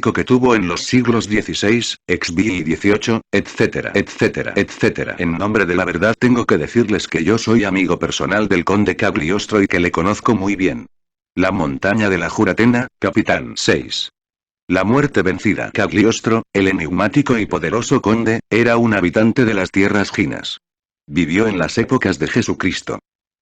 que tuvo en los siglos XVI, XV y XVIII, etcétera, etcétera, etcétera. En nombre de la verdad tengo que decirles que yo soy amigo personal del conde Cagliostro y que le conozco muy bien. La montaña de la Juratena, capitán 6. La muerte vencida. Cagliostro, el enigmático y poderoso conde, era un habitante de las tierras Ginas. Vivió en las épocas de Jesucristo.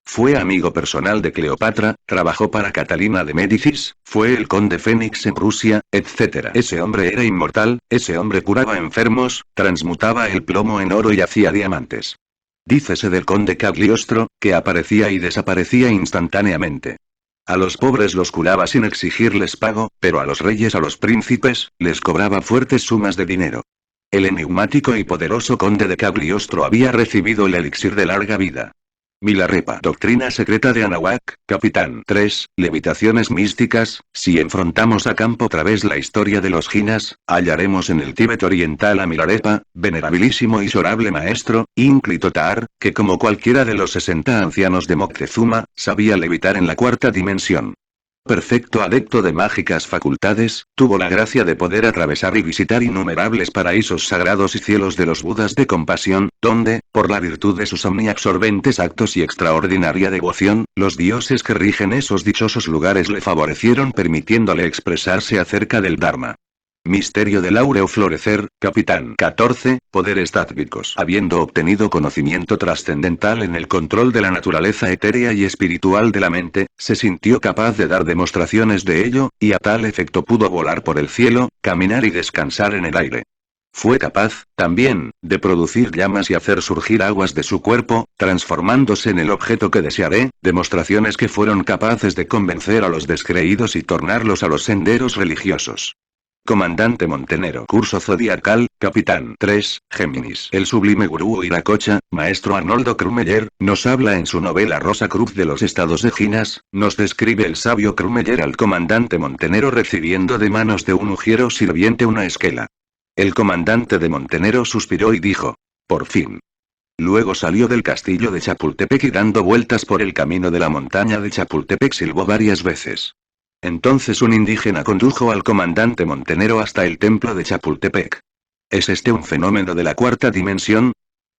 Fue amigo personal de Cleopatra, trabajó para Catalina de Médicis, fue el conde Fénix en Rusia, etc. Ese hombre era inmortal, ese hombre curaba enfermos, transmutaba el plomo en oro y hacía diamantes. Dícese del conde Cagliostro, que aparecía y desaparecía instantáneamente. A los pobres los curaba sin exigirles pago, pero a los reyes, a los príncipes, les cobraba fuertes sumas de dinero. El enigmático y poderoso conde de Cagliostro había recibido el elixir de larga vida. Milarepa. Doctrina secreta de Anahuac, capitán 3, levitaciones místicas. Si enfrentamos a campo través la historia de los Ginas, hallaremos en el Tíbet oriental a Milarepa, venerabilísimo y sorable maestro, Inclitotar, que como cualquiera de los 60 ancianos de Moctezuma, sabía levitar en la cuarta dimensión. Perfecto adepto de mágicas facultades, tuvo la gracia de poder atravesar y visitar innumerables paraísos sagrados y cielos de los Budas de compasión, donde, por la virtud de sus omniabsorbentes actos y extraordinaria devoción, los dioses que rigen esos dichosos lugares le favorecieron permitiéndole expresarse acerca del Dharma. Misterio del áureo florecer, capitán 14, poderes tátbicos. Habiendo obtenido conocimiento trascendental en el control de la naturaleza etérea y espiritual de la mente, se sintió capaz de dar demostraciones de ello, y a tal efecto pudo volar por el cielo, caminar y descansar en el aire. Fue capaz, también, de producir llamas y hacer surgir aguas de su cuerpo, transformándose en el objeto que desearé, demostraciones que fueron capaces de convencer a los descreídos y tornarlos a los senderos religiosos. Comandante Montenero. Curso zodiacal, capitán 3, Géminis. El sublime gurú Iracocha, maestro Arnoldo Krumeyer, nos habla en su novela Rosa Cruz de los estados de Ginas, nos describe el sabio Krumeyer al comandante Montenero recibiendo de manos de un ujiero sirviente una esquela. El comandante de Montenero suspiró y dijo: por fin. Luego salió del castillo de Chapultepec y dando vueltas por el camino de la montaña de Chapultepec silbó varias veces. Entonces un indígena condujo al comandante Montenero hasta el templo de Chapultepec. ¿Es este un fenómeno de la cuarta dimensión?,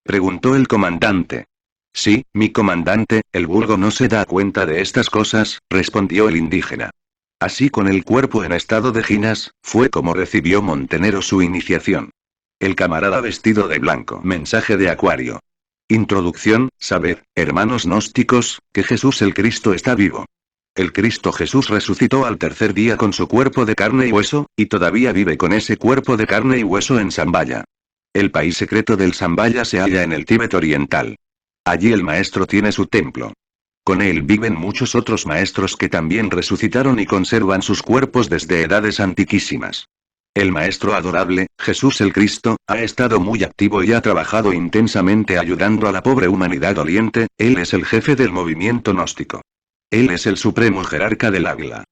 preguntó el comandante. Sí, mi comandante, el vulgo no se da cuenta de estas cosas, respondió el indígena. Así, con el cuerpo en estado de Ginas, fue como recibió Montenero su iniciación. El camarada vestido de blanco. Mensaje de Acuario. Introducción. Sabed, hermanos gnósticos, que Jesús el Cristo está vivo. El Cristo Jesús resucitó al tercer día con su cuerpo de carne y hueso, y todavía vive con ese cuerpo de carne y hueso en Zambaya. El país secreto del Zambaya se halla en el Tíbet oriental. Allí el maestro tiene su templo. Con él viven muchos otros maestros que también resucitaron y conservan sus cuerpos desde edades antiquísimas. El maestro adorable, Jesús el Cristo, ha estado muy activo y ha trabajado intensamente ayudando a la pobre humanidad doliente, él es el jefe del movimiento gnóstico. Él es el supremo jerarca del águila.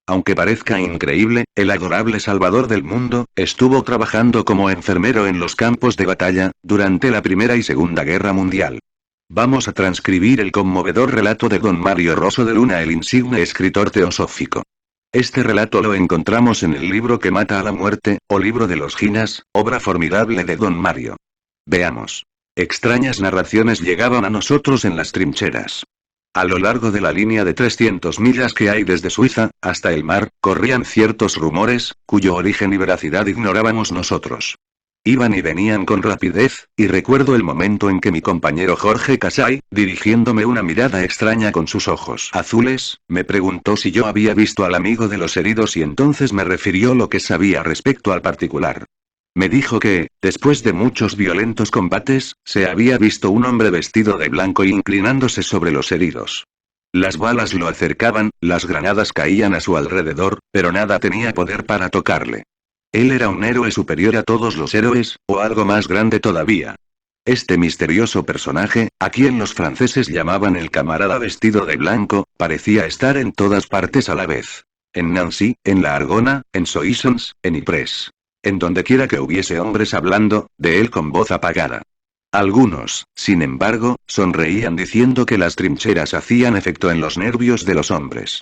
Aunque parezca increíble, el adorable Salvador del mundo, estuvo trabajando como enfermero en los campos de batalla, durante la Primera y Segunda Guerra Mundial. Vamos a transcribir el conmovedor relato de don Mario Rosso de Luna, el insigne escritor teosófico. Este relato lo encontramos en el libro que mata a la muerte, o libro de los Ginas, obra formidable de don Mario. Veamos. Extrañas narraciones llegaban a nosotros en las trincheras. A lo largo de la línea de 300 millas que hay desde Suiza, hasta el mar, corrían ciertos rumores, cuyo origen y veracidad ignorábamos nosotros. Iban y venían con rapidez, y recuerdo el momento en que mi compañero Jorge Casay, dirigiéndome una mirada extraña con sus ojos azules, me preguntó si yo había visto al amigo de los heridos y entonces me refirió lo que sabía respecto al particular. Me dijo que, después de muchos violentos combates, se había visto un hombre vestido de blanco inclinándose sobre los heridos. Las balas lo acercaban, las granadas caían a su alrededor, pero nada tenía poder para tocarle. Él era un héroe superior a todos los héroes, o algo más grande todavía. Este misterioso personaje, a quien los franceses llamaban el camarada vestido de blanco, parecía estar en todas partes a la vez. En Nancy, en La Argona, en Soissons, en Ypres. En donde quiera que hubiese hombres hablando, de él con voz apagada. Algunos, sin embargo, sonreían diciendo que las trincheras hacían efecto en los nervios de los hombres.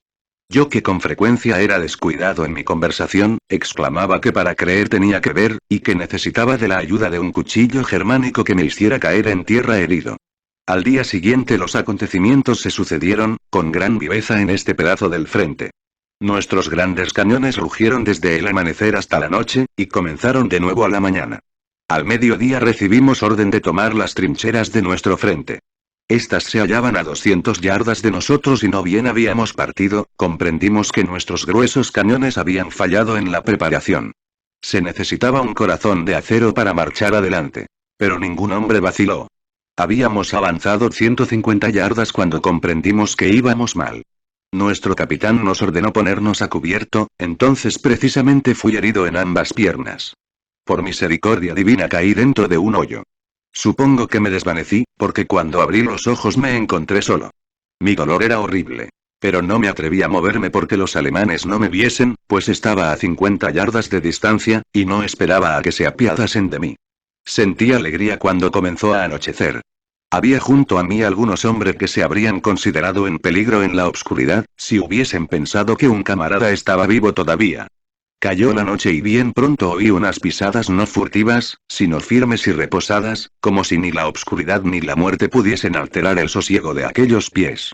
Yo, que con frecuencia era descuidado en mi conversación, exclamaba que para creer tenía que ver, y que necesitaba de la ayuda de un cuchillo germánico que me hiciera caer en tierra herido. Al día siguiente los acontecimientos se sucedieron, con gran viveza en este pedazo del frente. Nuestros grandes cañones rugieron desde el amanecer hasta la noche, y comenzaron de nuevo a la mañana. Al mediodía recibimos orden de tomar las trincheras de nuestro frente. Estas se hallaban a 200 yardas de nosotros y no bien habíamos partido, comprendimos que nuestros gruesos cañones habían fallado en la preparación. Se necesitaba un corazón de acero para marchar adelante. Pero ningún hombre vaciló. Habíamos avanzado 150 yardas cuando comprendimos que íbamos mal. Nuestro capitán nos ordenó ponernos a cubierto, entonces precisamente fui herido en ambas piernas. Por misericordia divina caí dentro de un hoyo. Supongo que me desvanecí, porque cuando abrí los ojos me encontré solo. Mi dolor era horrible. Pero no me atreví a moverme porque los alemanes no me viesen, pues estaba a 50 yardas de distancia, y no esperaba a que se apiadasen de mí. Sentí alegría cuando comenzó a anochecer. Había junto a mí algunos hombres que se habrían considerado en peligro en la obscuridad, si hubiesen pensado que un camarada estaba vivo todavía. Cayó la noche y bien pronto oí unas pisadas no furtivas, sino firmes y reposadas, como si ni la obscuridad ni la muerte pudiesen alterar el sosiego de aquellos pies.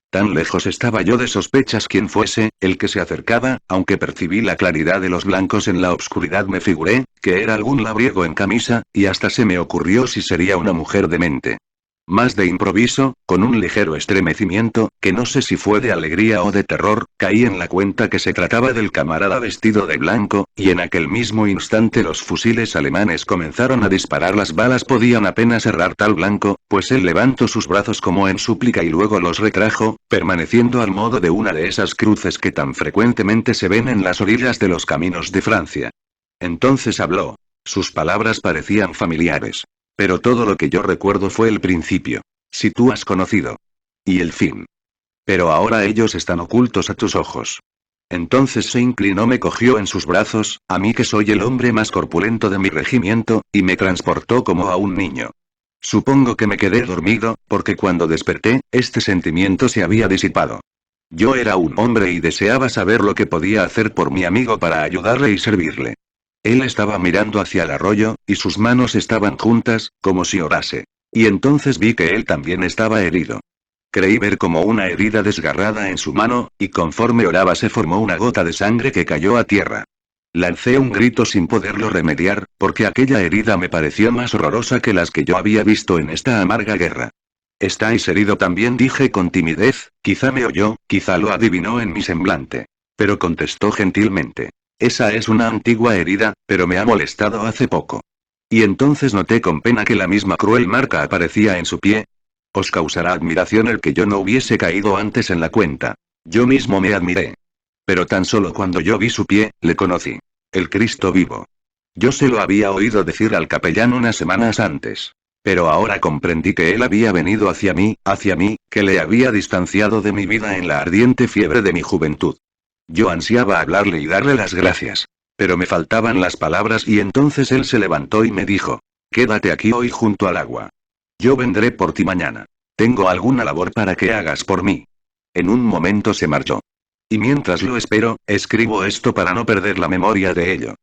Tan lejos estaba yo de sospechas quién fuese, el que se acercaba, aunque percibí la claridad de los blancos en la obscuridad me figuré, que era algún labriego en camisa, y hasta se me ocurrió si sería una mujer demente. Más de improviso, con un ligero estremecimiento, que no sé si fue de alegría o de terror, caí en la cuenta que se trataba del camarada vestido de blanco, y en aquel mismo instante los fusiles alemanes comenzaron a disparar. Las balas podían apenas errar tal blanco, pues él levantó sus brazos como en súplica y luego los retrajo, permaneciendo al modo de una de esas cruces que tan frecuentemente se ven en las orillas de los caminos de Francia. Entonces habló. Sus palabras parecían familiares. Pero todo lo que yo recuerdo fue el principio. Si tú has conocido. Y el fin. Pero ahora ellos están ocultos a tus ojos. Entonces se inclinó, me cogió en sus brazos, a mí que soy el hombre más corpulento de mi regimiento, y me transportó como a un niño. Supongo que me quedé dormido, porque cuando desperté, este sentimiento se había disipado. Yo era un hombre y deseaba saber lo que podía hacer por mi amigo para ayudarle y servirle. Él estaba mirando hacia el arroyo, y sus manos estaban juntas, como si orase. Y entonces vi que él también estaba herido. Creí ver como una herida desgarrada en su mano, y conforme oraba se formó una gota de sangre que cayó a tierra. Lancé un grito sin poderlo remediar, porque aquella herida me pareció más horrorosa que las que yo había visto en esta amarga guerra. «¿Estáis herido también?», dije con timidez, quizá me oyó, quizá lo adivinó en mi semblante. Pero contestó gentilmente. «Esa es una antigua herida, pero me ha molestado hace poco». Y entonces noté con pena que la misma cruel marca aparecía en su pie. Os causará admiración el que yo no hubiese caído antes en la cuenta. Yo mismo me admiré. Pero tan solo cuando yo vi su pie, le conocí. El Cristo vivo. Yo se lo había oído decir al capellán unas semanas antes. Pero ahora comprendí que él había venido hacia mí, que le había distanciado de mi vida en la ardiente fiebre de mi juventud. Yo ansiaba hablarle y darle las gracias. Pero me faltaban las palabras y entonces él se levantó y me dijo. «Quédate aquí hoy junto al agua. Yo vendré por ti mañana. Tengo alguna labor para que hagas por mí». En un momento se marchó. Y mientras lo espero, escribo esto para no perder la memoria de ello.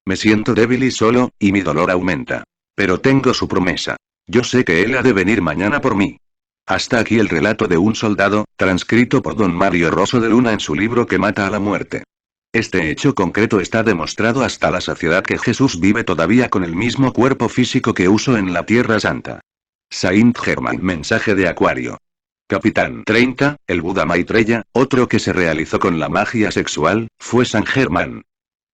Me siento débil y solo, y mi dolor aumenta. Pero tengo su promesa. Yo sé que él ha de venir mañana por mí. Hasta aquí el relato de un soldado, transcrito por don Mario Rosso de Luna en su libro Que mata a la muerte. Este hecho concreto está demostrado hasta la saciedad que Jesús vive todavía con el mismo cuerpo físico que usó en la Tierra Santa. Saint Germain. Mensaje de Acuario. Capitán 30, el Buda Maitreya, otro que se realizó con la magia sexual, fue San Germán.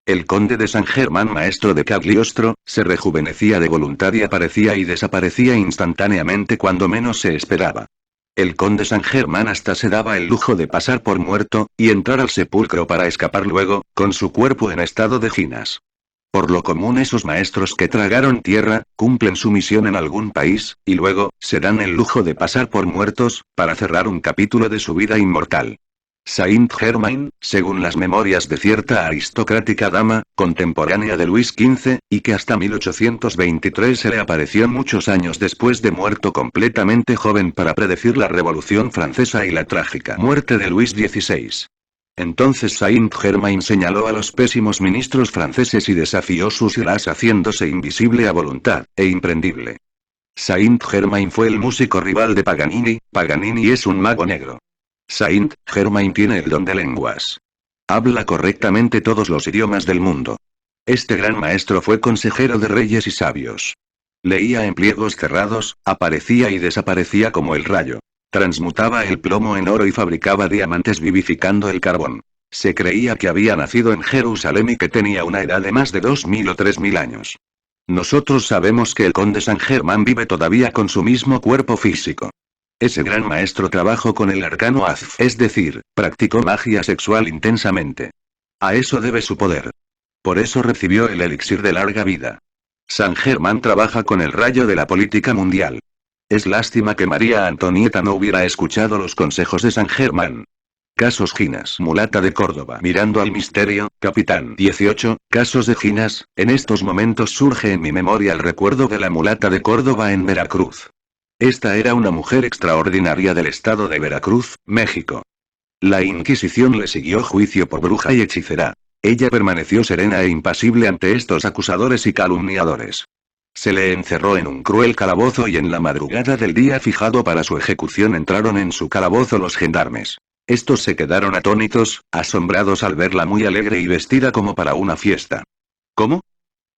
El conde de San Germán, maestro de Cagliostro, se rejuvenecía de voluntad y aparecía y desaparecía instantáneamente cuando menos se esperaba. El conde San Germán hasta se daba el lujo de pasar por muerto, y entrar al sepulcro para escapar luego, con su cuerpo en estado de ginas. Por lo común esos maestros que tragaron tierra, cumplen su misión en algún país, y luego, se dan el lujo de pasar por muertos, para cerrar un capítulo de su vida inmortal. Saint Germain, según las memorias de cierta aristocrática dama, contemporánea de Luis XV, y que hasta 1823 se le apareció muchos años después de muerto completamente joven para predecir la Revolución Francesa y la trágica muerte de Luis XVI. Entonces Saint-Germain señaló a los pésimos ministros franceses y desafió sus iras haciéndose invisible a voluntad, e imprendible. Saint-Germain fue el músico rival de Paganini. Paganini es un mago negro. Saint-Germain tiene el don de lenguas. Habla correctamente todos los idiomas del mundo. Este gran maestro fue consejero de reyes y sabios. Leía en pliegos cerrados, aparecía y desaparecía como el rayo. Transmutaba el plomo en oro y fabricaba diamantes vivificando el carbón. Se creía que había nacido en Jerusalén y que tenía una edad de más de 2000 o 3000 años. Nosotros sabemos que el conde Saint-Germain vive todavía con su mismo cuerpo físico. Ese gran maestro trabajó con el arcano Azf, es decir, practicó magia sexual intensamente. A eso debe su poder. Por eso recibió el elixir de larga vida. Saint-Germain trabaja con el rayo de la política mundial. Es lástima que María Antonieta no hubiera escuchado los consejos de Saint-Germain. Casos Ginas, mulata de Córdoba. Mirando al misterio, capitán. 18. Casos de Ginas. En estos momentos surge en mi memoria el recuerdo de la mulata de Córdoba en Veracruz. Esta era una mujer extraordinaria del estado de Veracruz, México. La Inquisición le siguió juicio por bruja y hechicera. Ella permaneció serena e impasible ante estos acusadores y calumniadores. Se le encerró en un cruel calabozo y en la madrugada del día fijado para su ejecución entraron en su calabozo los gendarmes. Estos se quedaron atónitos, asombrados al verla muy alegre y vestida como para una fiesta. ¿Cómo?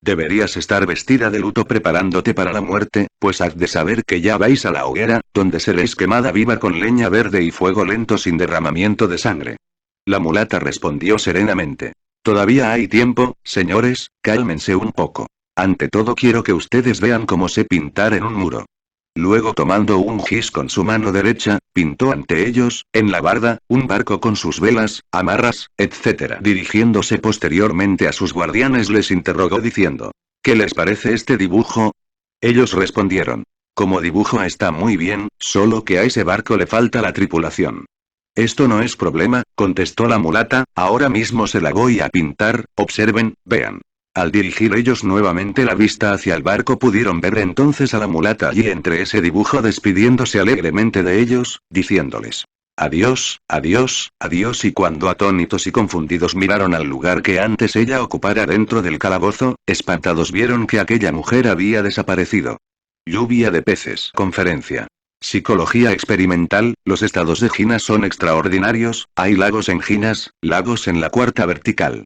Deberías estar vestida de luto preparándote para la muerte, pues has de saber que ya vais a la hoguera, donde seréis quemada viva con leña verde y fuego lento sin derramamiento de sangre. La mulata respondió serenamente. Todavía hay tiempo, señores, cálmense un poco. Ante todo quiero que ustedes vean cómo sé pintar en un muro. Luego tomando un gis con su mano derecha, pintó ante ellos, en la barda, un barco con sus velas, amarras, etc. Dirigiéndose posteriormente a sus guardianes les interrogó diciendo: ¿qué les parece este dibujo? Ellos respondieron: como dibujo está muy bien, solo que a ese barco le falta la tripulación. Esto no es problema, contestó la mulata, ahora mismo se la voy a pintar, observen, vean. Al dirigir ellos nuevamente la vista hacia el barco pudieron ver entonces a la mulata allí entre ese dibujo despidiéndose alegremente de ellos, diciéndoles: adiós, adiós, adiós, y cuando atónitos y confundidos miraron al lugar que antes ella ocupara dentro del calabozo, espantados vieron que aquella mujer había desaparecido. Lluvia de peces. Conferencia. Psicología experimental. Los estados de Ginas son extraordinarios, hay lagos en Ginas, lagos en la cuarta vertical.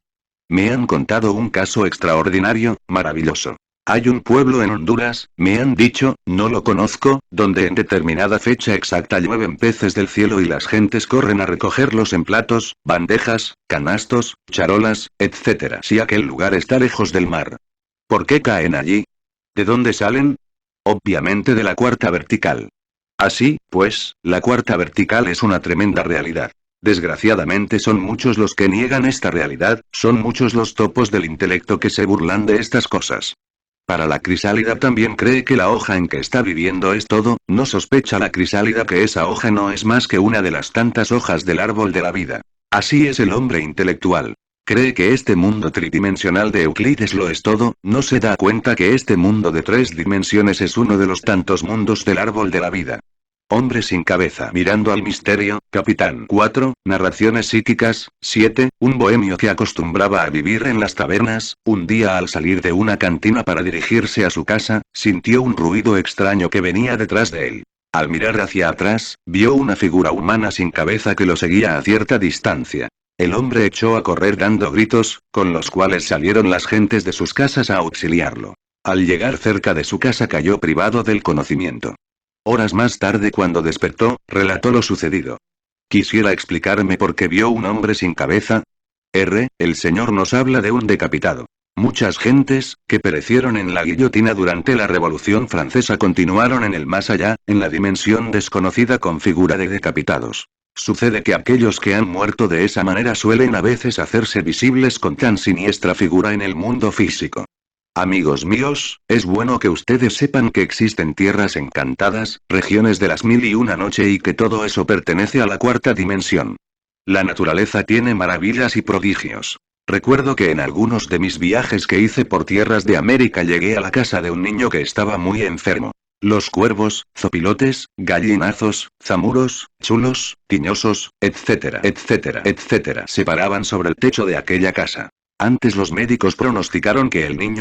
Me han contado un caso extraordinario, maravilloso. Hay un pueblo en Honduras, me han dicho, no lo conozco, donde en determinada fecha exacta llueven peces del cielo y las gentes corren a recogerlos en platos, bandejas, canastos, charolas, etc. Si aquel lugar está lejos del mar. ¿Por qué caen allí? ¿De dónde salen? Obviamente de la cuarta vertical. Así, pues, la cuarta vertical es una tremenda realidad. Desgraciadamente son muchos los que niegan esta realidad, son muchos los topos del intelecto que se burlan de estas cosas. Para la crisálida también cree que la hoja en que está viviendo es todo, no sospecha la crisálida que esa hoja no es más que una de las tantas hojas del árbol de la vida. Así es el hombre intelectual. Cree que este mundo tridimensional de Euclides lo es todo, no se da cuenta que este mundo de 3 dimensiones es uno de los tantos mundos del árbol de la vida. Hombre sin cabeza. Mirando al misterio, capitán. 4. Narraciones psíquicas. 7. Un bohemio que acostumbraba a vivir en las tabernas, un día al salir de una cantina para dirigirse a su casa, sintió un ruido extraño que venía detrás de él. Al mirar hacia atrás, vio una figura humana sin cabeza que lo seguía a cierta distancia. El hombre echó a correr dando gritos, con los cuales salieron las gentes de sus casas a auxiliarlo. Al llegar cerca de su casa cayó privado del conocimiento. Horas más tarde cuando despertó, relató lo sucedido. ¿Quisiera explicarme por qué vio un hombre sin cabeza? El Señor nos habla de un decapitado. Muchas gentes, que perecieron en la guillotina durante la Revolución Francesa continuaron en el más allá, en la dimensión desconocida con figura de decapitados. Sucede que aquellos que han muerto de esa manera suelen a veces hacerse visibles con tan siniestra figura en el mundo físico. Amigos míos, es bueno que ustedes sepan que existen tierras encantadas, regiones de las 1001 noche y que todo eso pertenece a la cuarta dimensión. La naturaleza tiene maravillas y prodigios. Recuerdo que en algunos de mis viajes que hice por tierras de América llegué a la casa de un niño que estaba muy enfermo. Los cuervos, zopilotes, gallinazos, zamuros, chulos, tiñosos, etcétera, etcétera, etcétera, se paraban sobre el techo de aquella casa. Antes los médicos pronosticaron que el niño